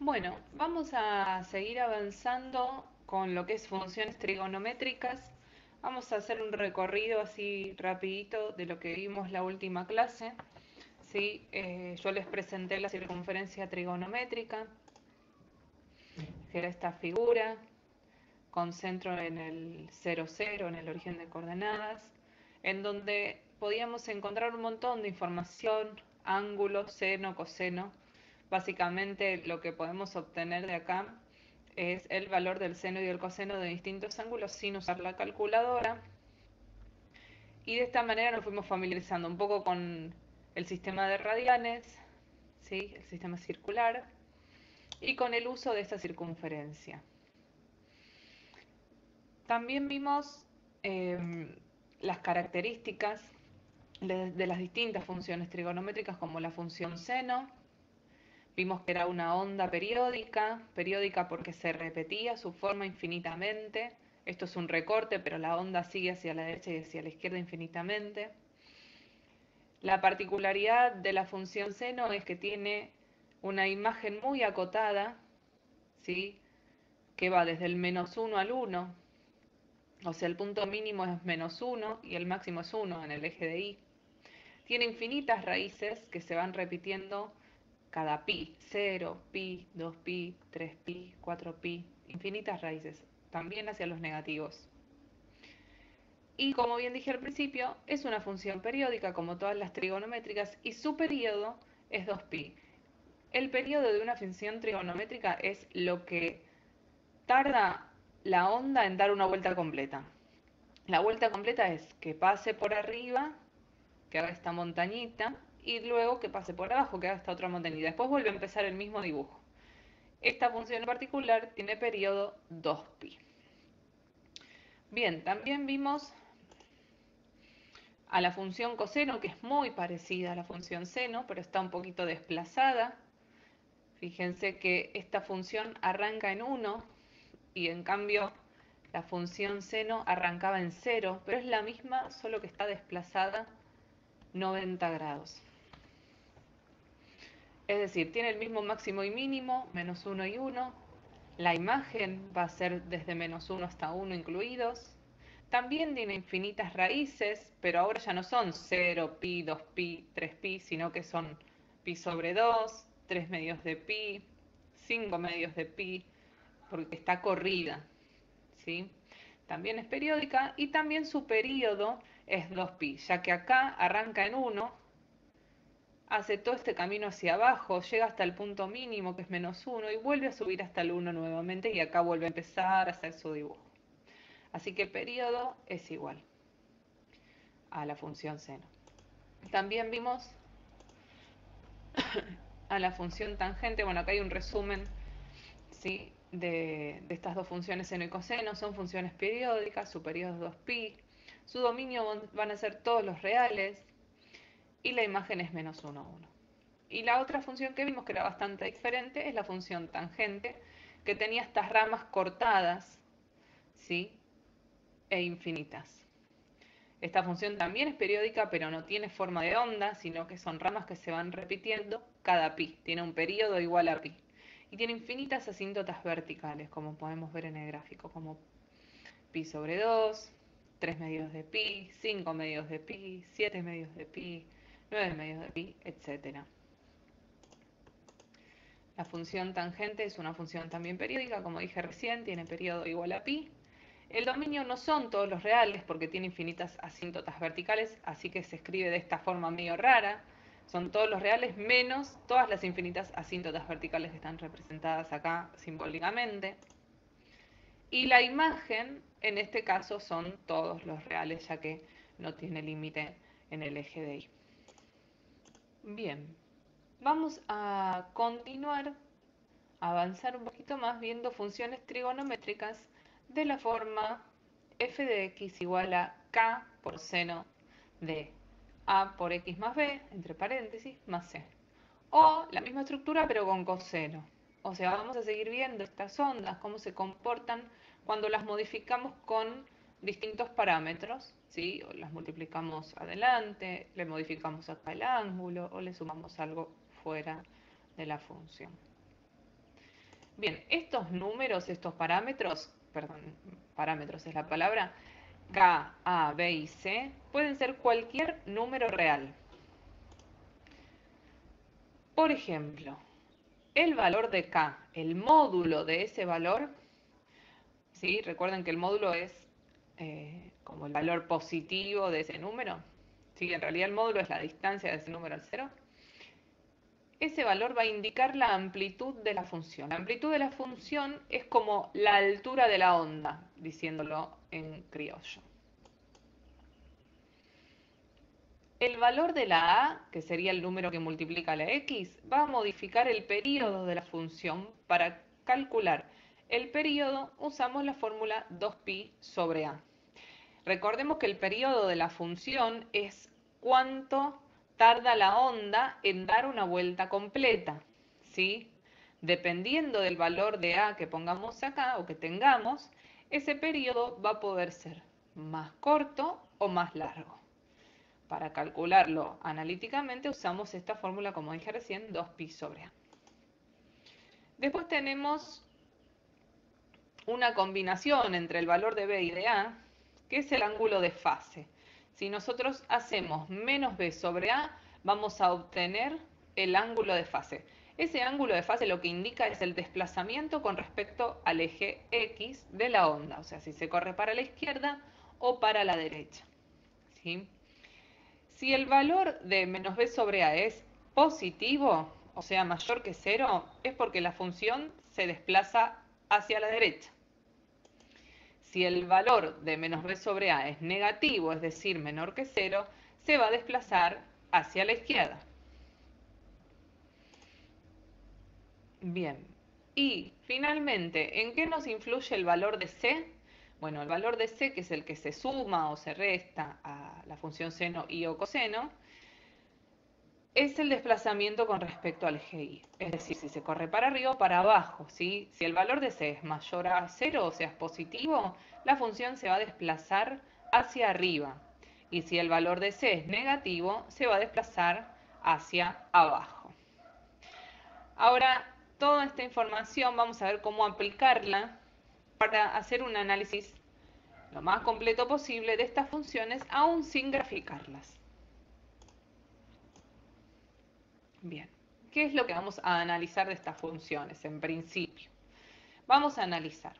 Bueno, vamos a seguir avanzando con lo que es funciones trigonométricas. Vamos a hacer un recorrido así rapidito de lo que vimos la última clase. ¿Sí? Yo les presenté la circunferencia trigonométrica, que era esta figura, con centro en el 0, 0, en el origen de coordenadas, en donde podíamos encontrar un montón de información, ángulo, seno, coseno. Básicamente lo que podemos obtener de acá es el valor del seno y del coseno de distintos ángulos sin usar la calculadora. Y de esta manera nos fuimos familiarizando un poco con el sistema de radianes, ¿sí? El sistema circular, y con el uso de esta circunferencia. También vimos las características de las distintas funciones trigonométricas, como la función seno. Vimos que era una onda periódica, periódica porque se repetía su forma infinitamente. Esto es un recorte, pero la onda sigue hacia la derecha y hacia la izquierda infinitamente. La particularidad de la función seno es que tiene una imagen muy acotada, ¿sí? Que va desde el -1 al 1. O sea, el punto mínimo es -1 y el máximo es 1 en el eje de Y. Tiene infinitas raíces que se van repitiendo cada pi, 0, pi, 2pi, 3pi, 4pi, infinitas raíces, también hacia los negativos. Y como bien dije al principio, es una función periódica como todas las trigonométricas y su periodo es 2pi. El periodo de una función trigonométrica es lo que tarda la onda en dar una vuelta completa. La vuelta completa es que pase por arriba, que haga esta montañita, y luego que pase por abajo, que haga esta otra montañita. Después vuelve a empezar el mismo dibujo. Esta función en particular tiene periodo 2pi. Bien, también vimos a la función coseno, que es muy parecida a la función seno, pero está un poquito desplazada. Fíjense que esta función arranca en 1 y en cambio la función seno arrancaba en 0, pero es la misma, solo que está desplazada 90 grados. Es decir, tiene el mismo máximo y mínimo, -1 y 1. La imagen va a ser desde -1 hasta 1 incluidos. También tiene infinitas raíces, pero ahora ya no son 0, pi, 2pi, 3pi, sino que son pi sobre 2, 3 medios de pi, 5 medios de pi, porque está corrida, ¿sí? También es periódica y también su periodo es 2pi, ya que acá arranca en 1, hace todo este camino hacia abajo, llega hasta el punto mínimo que es -1 y vuelve a subir hasta el 1 nuevamente y acá vuelve a empezar a hacer su dibujo. Así que el periodo es igual a la función seno. También vimos a la función tangente. Bueno, acá hay un resumen, ¿sí? de estas dos funciones seno y coseno. Son funciones periódicas, su periodo es 2pi. Su dominio van a ser todos los reales y la imagen es -1, 1. Y la otra función que vimos, que era bastante diferente, es la función tangente, que tenía estas ramas cortadas, ¿sí? E infinitas. Esta función también es periódica, pero no tiene forma de onda, sino que son ramas que se van repitiendo cada pi. Tiene un periodo igual a pi. Y tiene infinitas asíntotas verticales, como podemos ver en el gráfico, como pi sobre 2, 3 medios de pi, 5 medios de pi, 7 medios de pi, 9 medios de pi, etc. La función tangente es una función también periódica, como dije recién, tiene periodo igual a pi. El dominio no son todos los reales porque tiene infinitas asíntotas verticales, así que se escribe de esta forma medio rara. Son todos los reales menos todas las infinitas asíntotas verticales que están representadas acá simbólicamente. Y la imagen, en este caso, son todos los reales, ya que no tiene límite en el eje de Y. Bien, vamos a continuar, a avanzar un poquito más viendo funciones trigonométricas de la forma f de x igual a k por seno de a por x más b, entre paréntesis, más c. O la misma estructura pero con coseno. O sea, vamos a seguir viendo estas ondas, cómo se comportan cuando las modificamos con distintos parámetros, ¿sí? O las multiplicamos adelante, le modificamos acá el ángulo o le sumamos algo fuera de la función. Bien, estos números, estos parámetros, perdón, parámetros es la palabra, K, A, B y C, pueden ser cualquier número real. Por ejemplo, el valor de K, el módulo de ese valor, ¿sí? Recuerden que el módulo es como el valor positivo de ese número. ¿Sí? En realidad el módulo es la distancia de ese número al cero. Ese valor va a indicar la amplitud de la función. La amplitud de la función es como la altura de la onda, diciéndolo en criollo. El valor de la a, que sería el número que multiplica la x, va a modificar el período de la función. Para calcular el período usamos la fórmula 2pi sobre a. Recordemos que el período de la función es cuánto tarda la onda en dar una vuelta completa, ¿sí? Dependiendo del valor de a que pongamos acá o que tengamos, ese periodo va a poder ser más corto o más largo. Para calcularlo analíticamente usamos esta fórmula, como dije recién, 2pi sobre a. Después tenemos una combinación entre el valor de b y de a, que es el ángulo de fase. Si nosotros hacemos menos b sobre a, vamos a obtener el ángulo de fase. Ese ángulo de fase lo que indica es el desplazamiento con respecto al eje X de la onda, o sea, si se corre para la izquierda o para la derecha. ¿Sí? Si el valor de menos b sobre a es positivo, o sea, mayor que 0, es porque la función se desplaza hacia la derecha. Si el valor de menos b sobre a es negativo, es decir, menor que 0, se va a desplazar hacia la izquierda. Bien, y finalmente, ¿en qué nos influye el valor de c? Bueno, el valor de c, que es el que se suma o se resta a la función seno y o coseno, es el desplazamiento con respecto al eje y. Es decir, si se corre para arriba o para abajo, ¿sí? Si el valor de c es mayor a 0, o sea, es positivo, la función se va a desplazar hacia arriba. Y si el valor de c es negativo, se va a desplazar hacia abajo. Ahora, toda esta información vamos a ver cómo aplicarla para hacer un análisis lo más completo posible de estas funciones, aún sin graficarlas. Bien, ¿qué es lo que vamos a analizar de estas funciones en principio? Vamos a analizar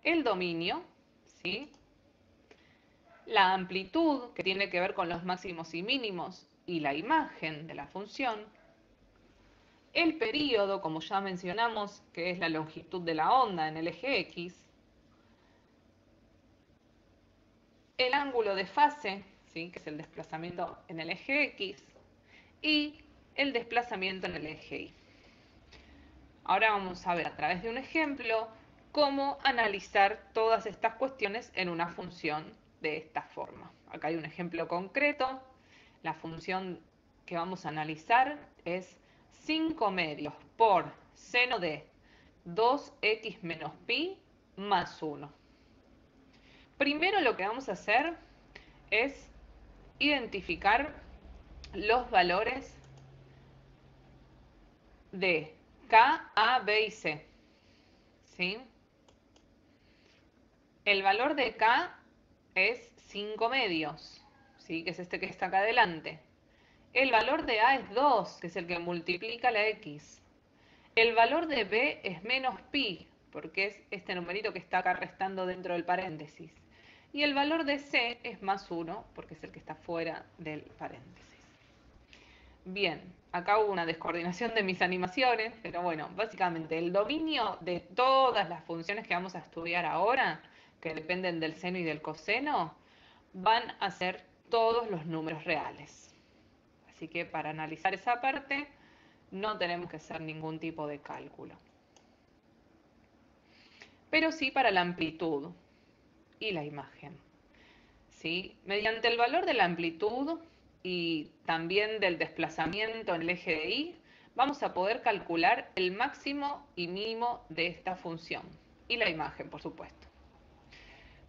el dominio, ¿sí? La amplitud, que tiene que ver con los máximos y mínimos, y la imagen de la función. El período, como ya mencionamos, que es la longitud de la onda en el eje X. El ángulo de fase, ¿sí? Que es el desplazamiento en el eje X. Y el desplazamiento en el eje Y. Ahora vamos a ver a través de un ejemplo cómo analizar todas estas cuestiones en una función de esta forma. Acá hay un ejemplo concreto. La función que vamos a analizar es 5 medios por seno de 2x menos pi más 1. Primero lo que vamos a hacer es identificar los valores de K, A, B y C. ¿Sí? El valor de K es 5 medios, ¿sí? Que es este que está acá adelante. El valor de A es 2, que es el que multiplica la X. El valor de B es menos pi, porque es este numerito que está acá restando dentro del paréntesis. Y el valor de C es más 1, porque es el que está fuera del paréntesis. Bien, acá hubo una descoordinación de mis animaciones, pero bueno, básicamente el dominio de todas las funciones que vamos a estudiar ahora, que dependen del seno y del coseno, van a ser todos los números reales. Así que para analizar esa parte no tenemos que hacer ningún tipo de cálculo. Pero sí para la amplitud y la imagen. ¿Sí? Mediante el valor de la amplitud y también del desplazamiento en el eje de Y, vamos a poder calcular el máximo y mínimo de esta función. Y la imagen, por supuesto.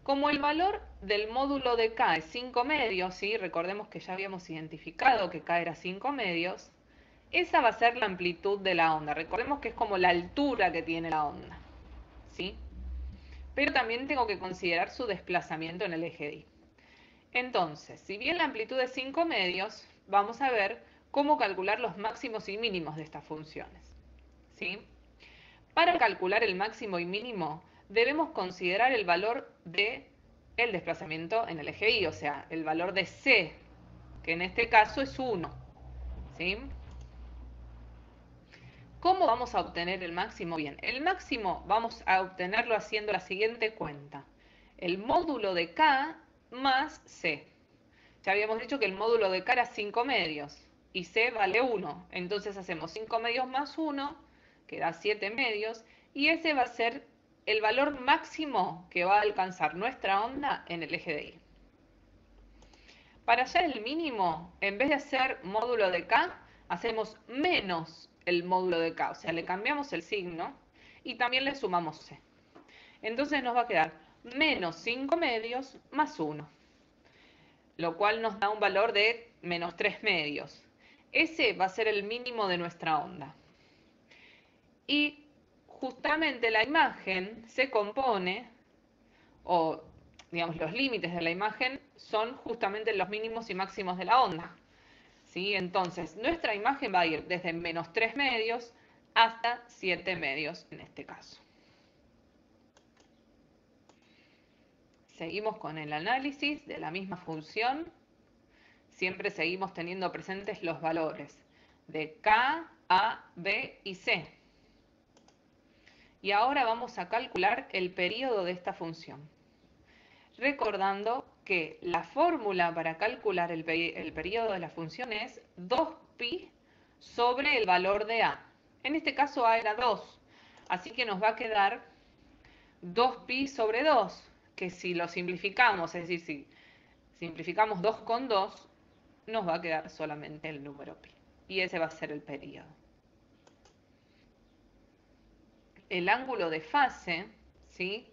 Como el valor del módulo de K es 5 medios, ¿sí? Recordemos que ya habíamos identificado que K era 5 medios, Esa va a ser la amplitud de la onda. Recordemos que es como la altura que tiene la onda, ¿sí? Pero también tengo que considerar su desplazamiento en el eje Y. Entonces, si bien la amplitud es 5 medios, vamos a ver cómo calcular los máximos y mínimos de estas funciones, ¿sí? Para calcular el máximo y mínimo, debemos considerar el valor de el desplazamiento en el eje Y, o sea, el valor de C, que en este caso es 1, ¿sí? ¿Cómo vamos a obtener el máximo? Bien, el máximo vamos a obtenerlo haciendo la siguiente cuenta. El módulo de K más C. Ya habíamos dicho que el módulo de K era 5 medios y C vale 1. Entonces hacemos 5 medios más 1, que da 7 medios, y ese va a ser el valor máximo que va a alcanzar nuestra onda en el eje de Y. Para hallar el mínimo, en vez de hacer módulo de K, hacemos menos el módulo de K, o sea, le cambiamos el signo y también le sumamos C. Entonces nos va a quedar menos 5 medios más 1, lo cual nos da un valor de menos 3 medios. Ese va a ser el mínimo de nuestra onda. Y justamente la imagen se compone, o digamos los límites de la imagen son justamente los mínimos y máximos de la onda, ¿sí? Entonces nuestra imagen va a ir desde menos 3 medios hasta 7 medios en este caso. Seguimos con el análisis de la misma función. Siempre seguimos teniendo presentes los valores de K, A, B y C. Y ahora vamos a calcular el período de esta función. Recordando que la fórmula para calcular el período de la función es 2pi sobre el valor de A. En este caso A era 2, así que nos va a quedar 2pi sobre 2, que si lo simplificamos, es decir, si simplificamos 2 con 2, nos va a quedar solamente el número pi. Y ese va a ser el período. El ángulo de fase, ¿sí?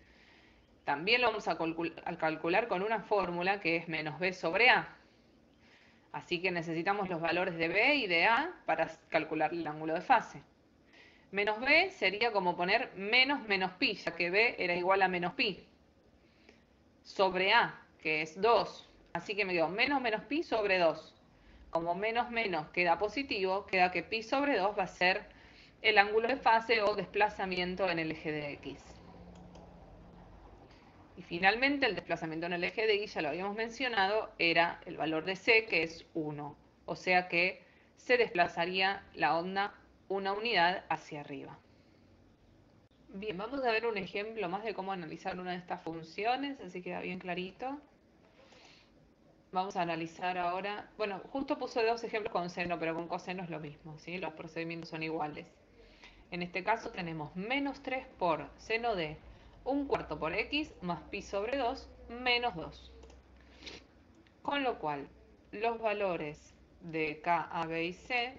También lo vamos a calcular con una fórmula que es menos b sobre a. Así que necesitamos los valores de b y de a para calcular el ángulo de fase. Menos b sería como poner menos menos pi, ya que b era igual a menos pi. Sobre a, que es 2. Así que me quedo menos menos pi sobre 2. Como menos menos queda positivo, queda que pi sobre 2 va a ser el ángulo de fase o desplazamiento en el eje de X. Y finalmente el desplazamiento en el eje de Y, ya lo habíamos mencionado, era el valor de C, que es 1. O sea que se desplazaría la onda una unidad hacia arriba. Bien, vamos a ver un ejemplo más de cómo analizar una de estas funciones, así queda bien clarito. Vamos a analizar ahora, bueno, justo puse dos ejemplos con seno, pero con coseno es lo mismo, ¿sí? Los procedimientos son iguales. En este caso tenemos menos 3 por seno de 1/4 por x más pi sobre 2 menos 2. Con lo cual, los valores de k, a, b y c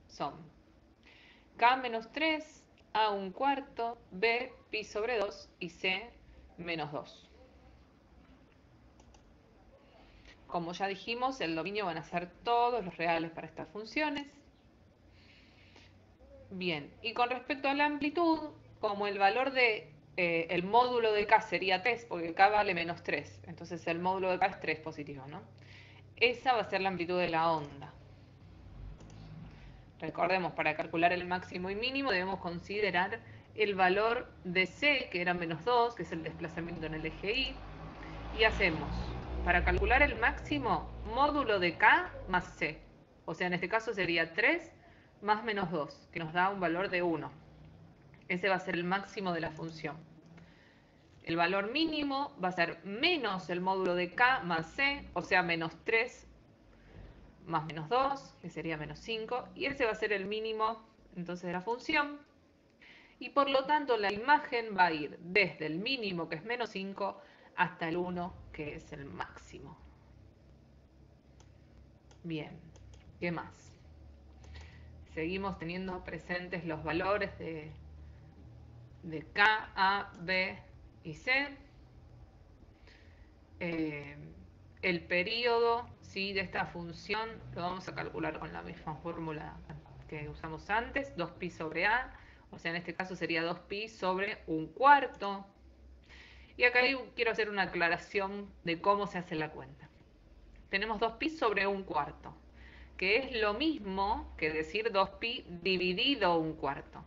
son k menos 3, a 1/4, b pi sobre 2 y c menos 2. Como ya dijimos, el dominio van a ser todos los reales para estas funciones. Bien, y con respecto a la amplitud, como el valor de el módulo de K sería 3, porque K vale menos 3, entonces el módulo de K es 3 positivo, ¿no? Esa va a ser la amplitud de la onda. Recordemos, para calcular el máximo y mínimo debemos considerar el valor de C, que era menos 2, que es el desplazamiento en el eje Y, y hacemos, para calcular el máximo, módulo de K más C. O sea, en este caso sería 3 más menos 2, que nos da un valor de 1. Ese va a ser el máximo de la función. El valor mínimo va a ser menos el módulo de K más C, o sea, menos 3 más menos 2, que sería menos 5, y ese va a ser el mínimo entonces de la función. Y por lo tanto la imagen va a ir desde el mínimo, que es menos 5, hasta el 1, que es el máximo. Bien, ¿qué más? Seguimos teniendo presentes los valores de K, A, B y C. El período, ¿sí?, de esta función lo vamos a calcular con la misma fórmula que usamos antes, 2pi sobre a, o sea, en este caso sería 2pi sobre un cuarto. Y acá quiero hacer una aclaración de cómo se hace la cuenta. Tenemos 2pi sobre un cuarto, que es lo mismo que decir 2pi dividido un cuarto.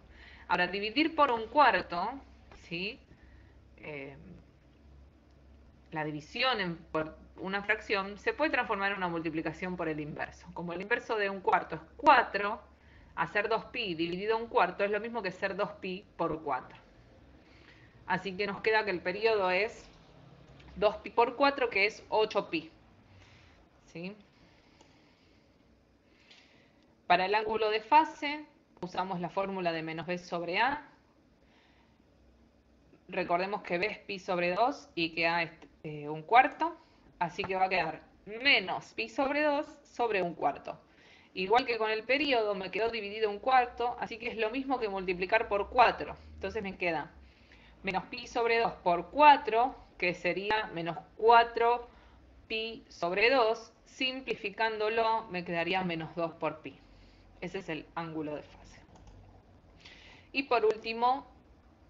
Ahora, dividir por un cuarto, ¿sí? La división por una fracción se puede transformar en una multiplicación por el inverso. Como el inverso de un cuarto es 4, hacer 2pi dividido un cuarto es lo mismo que hacer 2pi por 4. Así que nos queda que el periodo es 2pi por 4, que es 8pi. ¿Sí? Para el ángulo de fase usamos la fórmula de menos b sobre a. Recordemos que b es pi sobre 2 y que a es un cuarto. Así que va a quedar menos pi sobre 2 sobre un cuarto. Igual que con el periodo me quedó dividido un cuarto, así que es lo mismo que multiplicar por 4. Entonces me queda menos pi sobre 2 por 4, que sería menos 4 pi sobre 2. Simplificándolo me quedaría menos 2 por pi. Ese es el ángulo de fase. Y por último,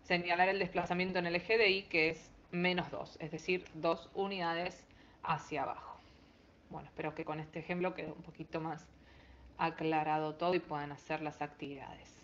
señalar el desplazamiento en el eje de Y, que es menos 2, es decir, 2 unidades hacia abajo. Bueno, espero que con este ejemplo quede un poquito más aclarado todo y puedan hacer las actividades.